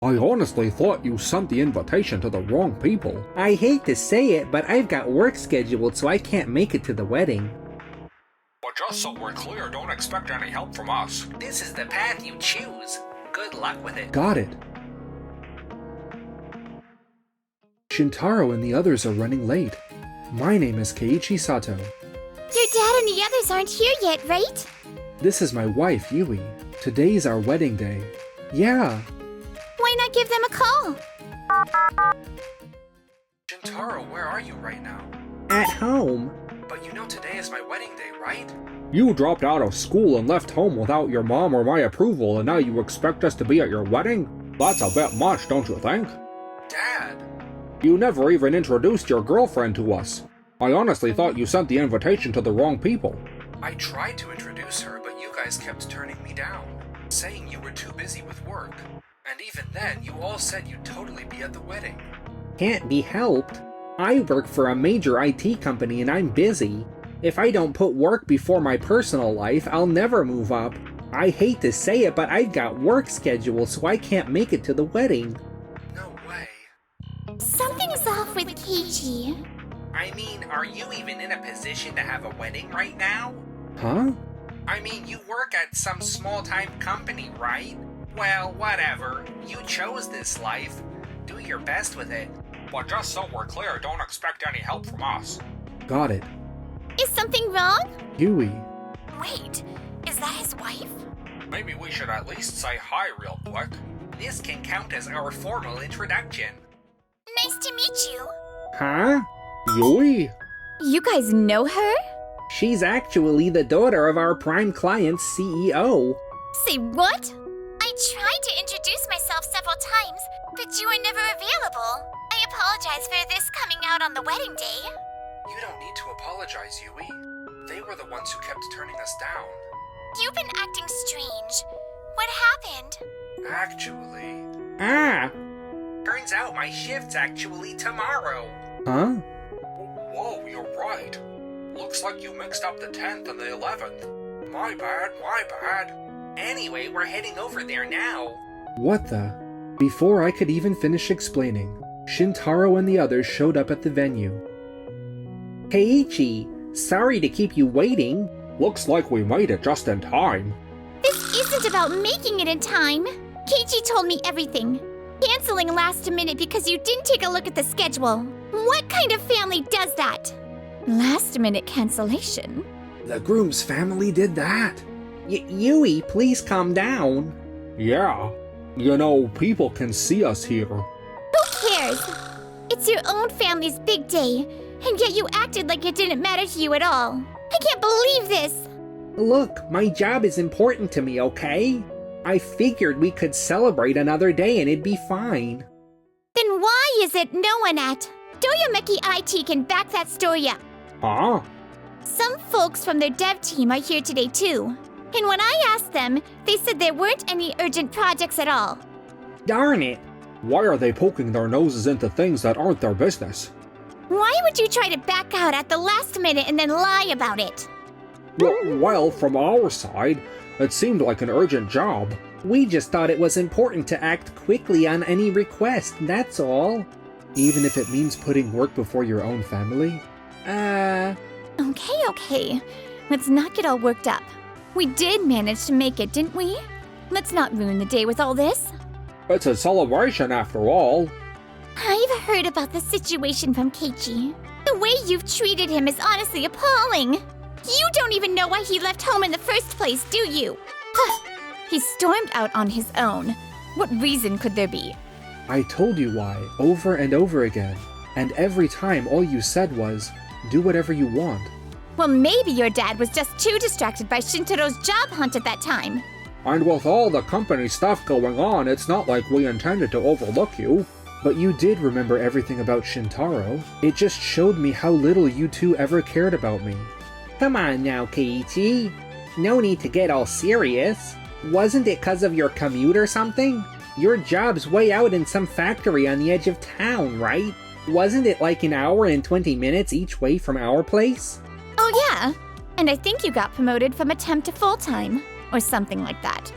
I honestly thought you sent the invitation to the wrong people. I hate to say it, but I've got work scheduled, so I can't make it to the wedding. But just so we're clear, don't expect any help from us. This is the path you choose. Good luck with it. Got it. Shintaro and the others are running late. My name is Keiichi Sato. Your dad and the others aren't here yet, right? This is my wife, Yui. Today's our wedding day. Yeah. Why not give them a call? Shintaro, where are you right now? At home. But you know today is my wedding day, right? You dropped out of school and left home without your mom or my approval, and now you expect us to be at your wedding? That's a bit much, don't you think? Dad! You never even introduced your girlfriend to us. I honestly thought you sent the invitation to the wrong people. I tried to introduce her, but you guys kept turning me down, saying you were too busy with work. And even then, you all said you'd totally be at the wedding. Can't be helped. I work for a major IT company and I'm busy. If I don't put work before my personal life, I'll never move up. I hate to say it, but I've got work scheduled, so I can't make it to the wedding. No way. Something's off with Keiichi. I mean, are you even in a position to have a wedding right now? Huh? I mean, you work at some small-time company, right? Well, whatever. You chose this life. Do your best with it. But just so we're clear, don't expect any help from us. Got it. Is something wrong? Yui. Wait, is that his wife? Maybe we should at least say hi real quick. This can count as our formal introduction. Nice to meet you. Huh? Yui? You guys know her? She's actually the daughter of our prime client's CEO. Say what? I tried to introduce myself several times, but you were never available. I apologize for this coming out on the wedding day. You don't need to apologize, Yui. They were the ones who kept turning us down. You've been acting strange. What happened? Actually... Turns out my shift's actually tomorrow. Huh? Whoa, you're right. Looks like you mixed up the 10th and the 11th. My bad. Anyway, we're heading over there now. What the? Before I could even finish explaining, Shintaro and the others showed up at the venue. Keiichi, sorry to keep you waiting. Looks like we made it just in time. This isn't about making it in time. Keiichi told me everything. Canceling last minute because you didn't take a look at the schedule. What kind of family does that? Last minute cancellation? The groom's family did that. Yui, please calm down. Yeah. You know, people can see us here. Who cares? It's your own family's big day, and yet you acted like it didn't matter to you at all. I can't believe this! Look, my job is important to me, okay? I figured we could celebrate another day and it'd be fine. Then why is it no one at? Doyomeki IT can back that story up. Huh? Some folks from their dev team are here today too. And when I asked them, they said there weren't any urgent projects at all. Darn it! Why are they poking their noses into things that aren't their business? Why would you try to back out at the last minute and then lie about it? Well, from our side, it seemed like an urgent job. We just thought it was important to act quickly on any request, that's all. Even if it means putting work before your own family? Okay. Let's not get all worked up. We did manage to make it, didn't we? Let's not ruin the day with all this. It's a celebration after all. I've heard about the situation from Keiichi. The way you've treated him is honestly appalling. You don't even know why he left home in the first place, do you? He stormed out on his own. What reason could there be? I told you why, over and over again. And every time all you said was, do whatever you want. Well, maybe your dad was just too distracted by Shintaro's job hunt at that time. And with all the company stuff going on, it's not like we intended to overlook you. But you did remember everything about Shintaro. It just showed me how little you two ever cared about me. Come on now, Keiichi. No need to get all serious. Wasn't it 'cause of your commute or something? Your job's way out in some factory on the edge of town, right? Wasn't it like an hour and 20 minutes each way from our place? Oh yeah, and I think you got promoted from a temp to full-time, or something like that.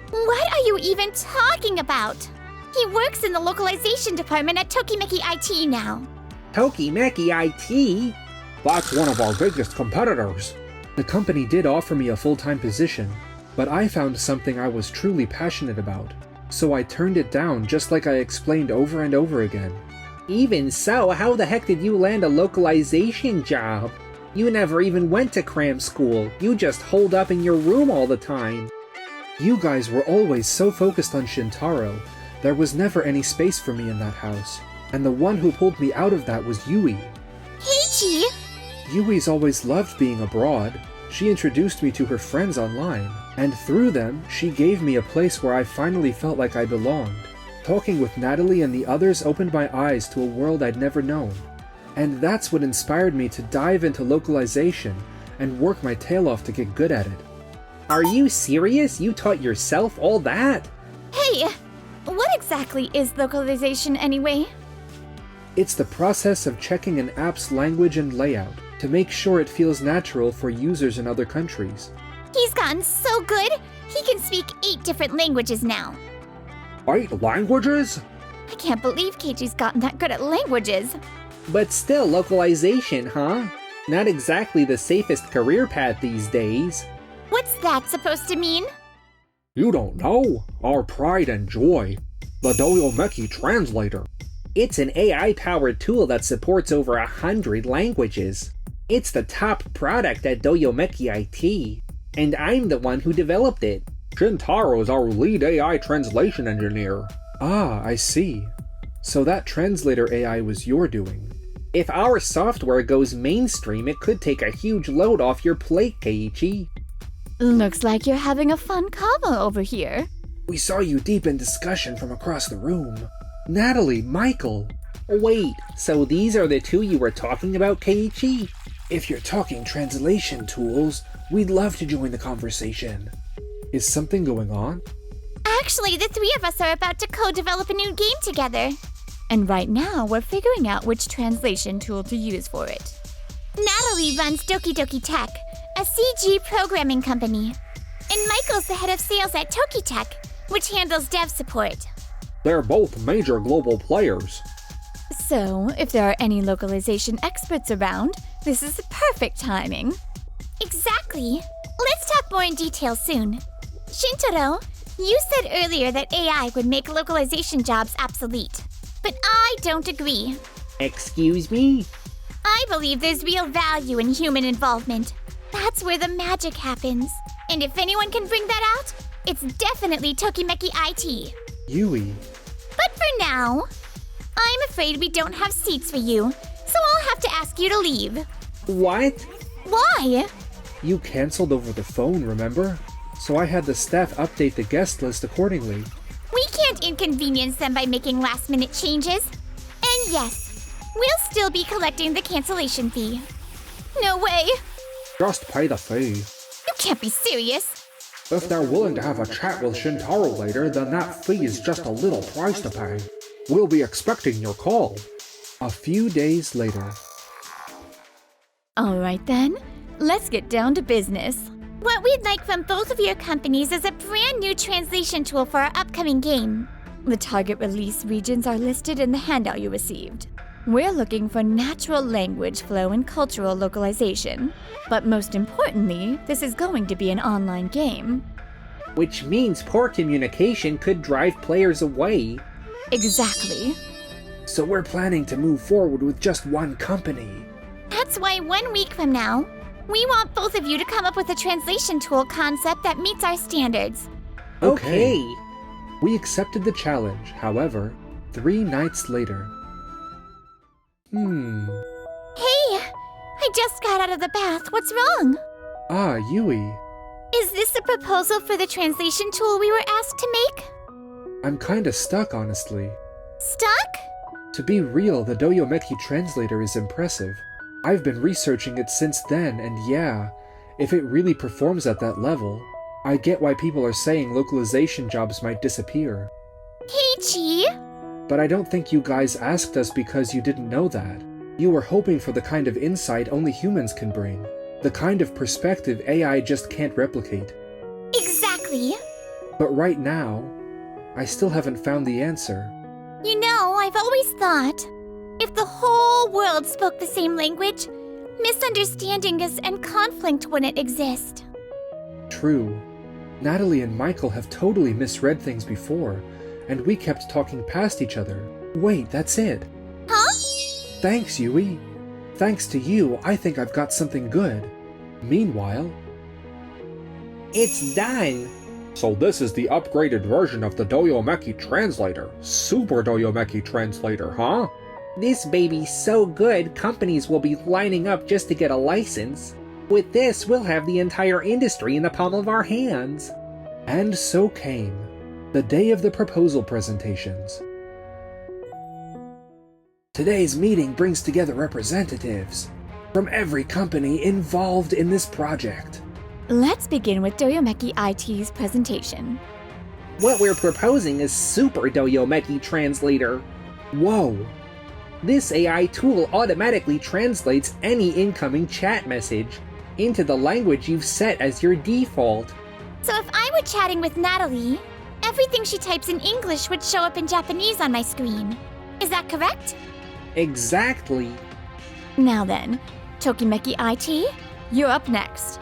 What are you even talking about? He works in the localization department at Tokimeki IT now. Tokimeki IT? That's one of our biggest competitors. The company did offer me a full-time position, but I found something I was truly passionate about, so I turned it down just like I explained over and over again. Even so, how the heck did you land a localization job? You never even went to cram school. You just holed up in your room all the time. You guys were always so focused on Shintaro, there was never any space for me in that house, and the one who pulled me out of that was Yui. Keiichi! Yui's always loved being abroad. She introduced me to her friends online, and through them, she gave me a place where I finally felt like I belonged. Talking with Natalie and the others opened my eyes to a world I'd never known. And that's what inspired me to dive into localization and work my tail off to get good at it. Are you serious? You taught yourself all that? Hey, what exactly is localization anyway? It's the process of checking an app's language and layout to make sure it feels natural for users in other countries. He's gotten so good, he can speak 8 different languages now. 8 languages? I can't believe Keiichi's gotten that good at languages. But still, localization, huh? Not exactly the safest career path these days. What's that supposed to mean? You don't know? Our pride and joy. The DOVA-SYNDROME translator. It's an AI-powered tool that supports over 100 languages. It's the top product at DOVA-SYNDROME IT, and I'm the one who developed it. Shintaro is our lead AI translation engineer. Ah, I see. So that translator AI was your doing. If our software goes mainstream, it could take a huge load off your plate, Keiichi. Looks like you're having a fun convo over here. We saw you deep in discussion from across the room. Natalie, Michael. Wait, so these are the two you were talking about, Keiichi? If you're talking translation tools, we'd love to join the conversation. Is something going on? Actually, the 3 of us are about to co-develop a new game together. And right now, we're figuring out which translation tool to use for it. Natalie runs Doki Doki Tech, a CG programming company. And Michael's the head of sales at Toki Tech, which handles dev support. They're both major global players. So, if there are any localization experts around, this is perfect timing. Exactly. Let's talk more in detail soon. Shintaro, you said earlier that AI would make localization jobs obsolete. But I don't agree. Excuse me? I believe there's real value in human involvement. That's where the magic happens. And if anyone can bring that out, it's definitely Tokimeki IT. Yui. But for now, I'm afraid we don't have seats for you, so I'll have to ask you to leave. What? Why? You canceled over the phone, remember? So I had the staff update the guest list accordingly. We can't inconvenience them by making last-minute changes. And yes, we'll still be collecting the cancellation fee. No way. Just pay the fee. You can't be serious. If they're willing to have a chat with Shintaro later, then that fee is just a little price to pay. We'll be expecting your call. A few days later. Alright then, let's get down to business. What we'd like from both of your companies is a brand new translation tool for our upcoming game. The target release regions are listed in the handout you received. We're looking for natural language flow and cultural localization. But most importantly, this is going to be an online game. Which means poor communication could drive players away. Exactly. So we're planning to move forward with just one company. That's why 1 week from now, we want both of you to come up with a translation tool concept that meets our standards. Okay. We accepted the challenge, however, 3 nights later. Hey, I just got out of the bath. What's wrong? Ah, Yui. Is this a proposal for the translation tool we were asked to make? I'm kinda stuck, honestly. Stuck? To be real, the DOVA-SYNDROME translator is impressive. I've been researching it since then, and yeah, if it really performs at that level, I get why people are saying localization jobs might disappear. Keiichi! But I don't think you guys asked us because you didn't know that. You were hoping for the kind of insight only humans can bring. The kind of perspective AI just can't replicate. Exactly. But right now, I still haven't found the answer. You know, I've always thought, if the whole world spoke the same language, misunderstandings and conflict wouldn't exist. True. Natalie and Michael have totally misread things before, and we kept talking past each other. Wait, that's it. Huh? Thanks, Yui. Thanks to you, I think I've got something good. Meanwhile... It's done! So this is the upgraded version of the Doyomeki Translator. Super Doyomeki Translator, huh? This baby's so good, companies will be lining up just to get a license. With this, we'll have the entire industry in the palm of our hands. And so came the day of the proposal presentations. Today's meeting brings together representatives from every company involved in this project. Let's begin with Doyomeki IT's presentation. What we're proposing is Super Doyomeki Translator. Whoa! This AI tool automatically translates any incoming chat message into the language you've set as your default. So if I were chatting with Natalie, everything she types in English would show up in Japanese on my screen. Is that correct? Exactly. Now then, Tokimeki IT, you're up next.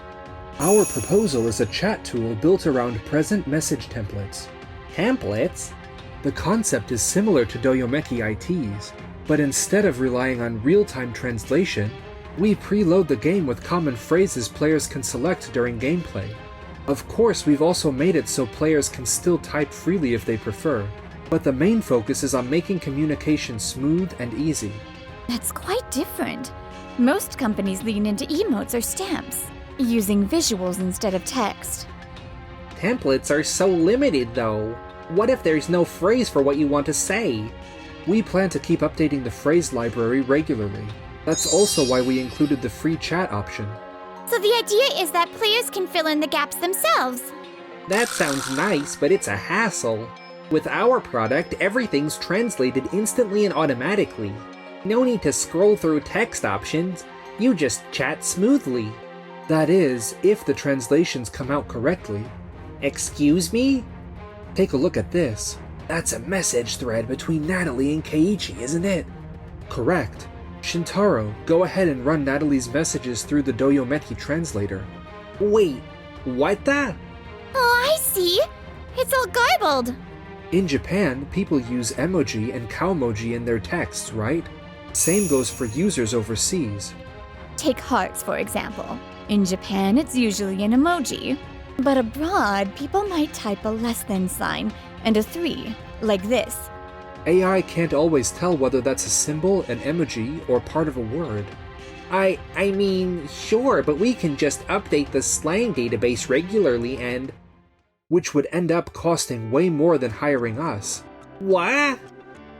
Our proposal is a chat tool built around present message templates. Templates? The concept is similar to Doyomeki IT's, but instead of relying on real-time translation, we preload the game with common phrases players can select during gameplay. Of course, we've also made it so players can still type freely if they prefer, but the main focus is on making communication smooth and easy. That's quite different. Most companies lean into emotes or stamps, using visuals instead of text. Templates are so limited, though. What if there's no phrase for what you want to say? We plan to keep updating the phrase library regularly. That's also why we included the free chat option. So the idea is that players can fill in the gaps themselves. That sounds nice, but it's a hassle. With our product, everything's translated instantly and automatically. No need to scroll through text options. You just chat smoothly. That is, if the translations come out correctly. Excuse me? Take a look at this. That's a message thread between Natalie and Keiichi, isn't it? Correct. Shintaro, go ahead and run Natalie's messages through the Doyomeki translator. Wait, what the? Oh, I see. It's all garbled. In Japan, people use emoji and cowmoji in their texts, right? Same goes for users overseas. Take hearts, for example. In Japan, it's usually an emoji. But abroad, people might type a less than sign and a 3, like this. AI can't always tell whether that's a symbol, an emoji, or part of a word. I mean, sure, but we can just update the slang database regularly and... Which would end up costing way more than hiring us. What?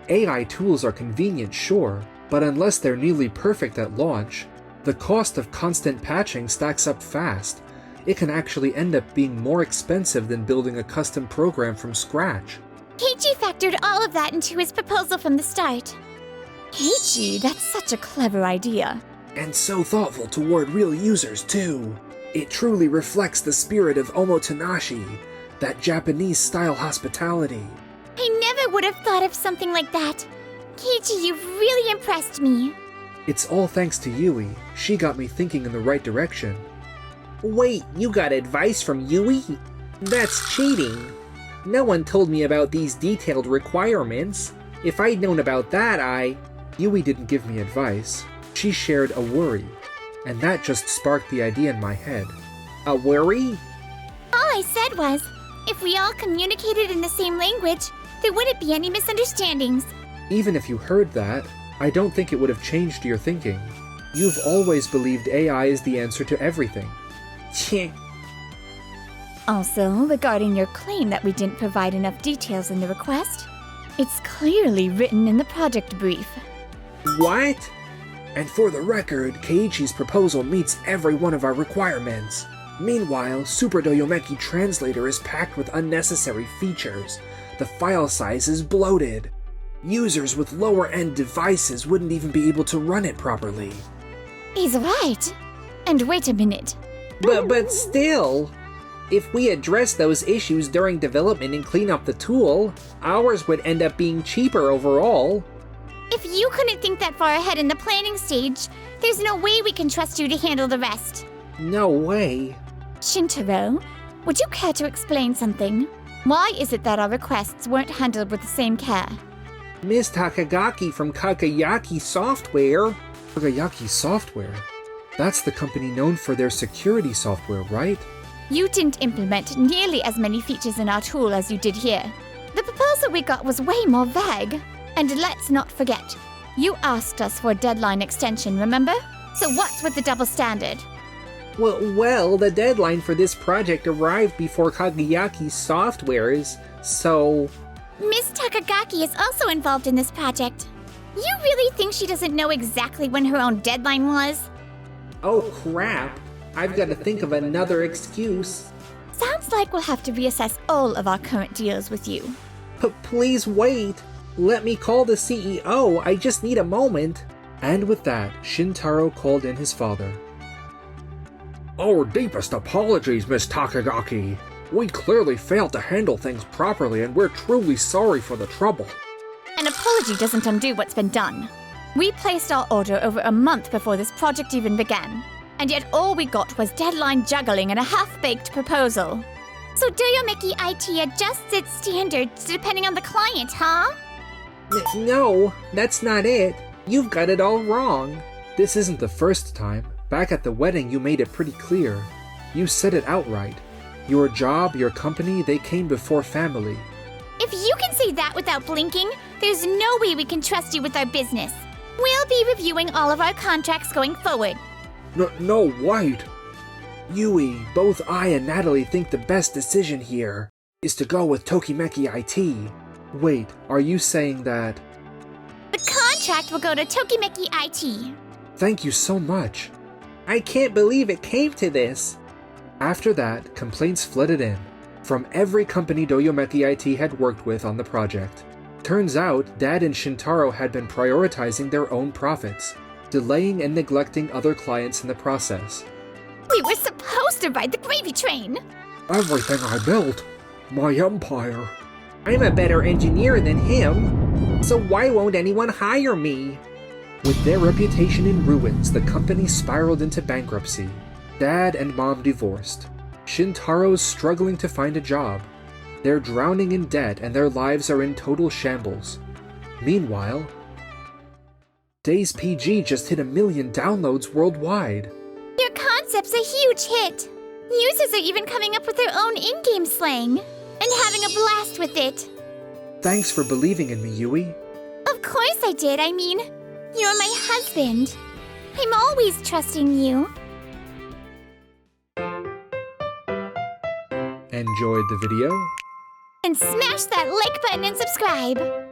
AI tools are convenient, sure, but unless they're nearly perfect at launch, the cost of constant patching stacks up fast. It can actually end up being more expensive than building a custom program from scratch. Keiichi factored all of that into his proposal from the start. Keiichi, that's such a clever idea. And so thoughtful toward real users, too. It truly reflects the spirit of omotenashi, that Japanese-style hospitality. I never would have thought of something like that. Keiichi, you've really impressed me. It's all thanks to Yui. She got me thinking in the right direction. Wait, you got advice from Yui? That's cheating. No one told me about these detailed requirements. If I'd known about that, Yui didn't give me advice. She shared a worry, and that just sparked the idea in my head. A worry? All I said was, if we all communicated in the same language, there wouldn't be any misunderstandings. Even if you heard that, I don't think it would have changed your thinking. You've always believed AI is the answer to everything. Also, regarding your claim that we didn't provide enough details in the request, it's clearly written in the project brief. What? And for the record, Keiichi's proposal meets every one of our requirements. Meanwhile, Super Doyomeki Translator is packed with unnecessary features. The file size is bloated. Users with lower-end devices wouldn't even be able to run it properly. He's right. And wait a minute. But still... If we address those issues during development and clean up the tool, ours would end up being cheaper overall. If you couldn't think that far ahead in the planning stage, there's no way we can trust you to handle the rest. No way. Shintaro, would you care to explain something? Why is it that our requests weren't handled with the same care? Miss Takagaki from Kakayaki Software. Kakayaki Software? That's the company known for their security software, right? You didn't implement nearly as many features in our tool as you did here. The proposal we got was way more vague. And let's not forget, you asked us for a deadline extension, remember? So what's with the double standard? Well, the deadline for this project arrived before Kagayaki's Software's, so... Miss Takagaki is also involved in this project. You really think she doesn't know exactly when her own deadline was? Oh crap, I've got to think of another excuse. Sounds like we'll have to reassess all of our current deals with you. Please wait. Let me call the CEO, I just need a moment. And with that, Shintaro called in his father. Our deepest apologies, Miss Takagaki. We clearly failed to handle things properly, and we're truly sorry for the trouble. An apology doesn't undo what's been done. We placed our order over a month before this project even began, and yet all we got was deadline juggling and a half-baked proposal. So Doyomeki IT adjusts its standards depending on the client, huh? No, that's not it. You've got it all wrong. This isn't the first time. Back at the wedding, you made it pretty clear. You said it outright. Your job, your company, they came before family. If you can say that without blinking, there's no way we can trust you with our business. We'll be reviewing all of our contracts going forward. No, wait. Yui, both I and Natalie think the best decision here is to go with Tokimeki IT. Wait, are you saying that... The contract will go to Tokimeki IT. Thank you so much. I can't believe it came to this. After that, complaints flooded in from every company Doyomeki IT had worked with on the project. Turns out, Dad and Shintaro had been prioritizing their own profits, delaying and neglecting other clients in the process. We were supposed to ride the gravy train. Everything I built, my empire. I'm a better engineer than him, so why won't anyone hire me? With their reputation in ruins, the company spiraled into bankruptcy. Dad and Mom divorced. Shintaro's struggling to find a job. They're drowning in debt and their lives are in total shambles. Meanwhile, Days PG just hit 1 million downloads worldwide. Your concept's a huge hit. Users are even coming up with their own in-game slang and having a blast with it. Thanks for believing in me, Yui. Of course I did. I mean, you're my husband. I'm always trusting you. Enjoyed the video? And smash that like button and subscribe.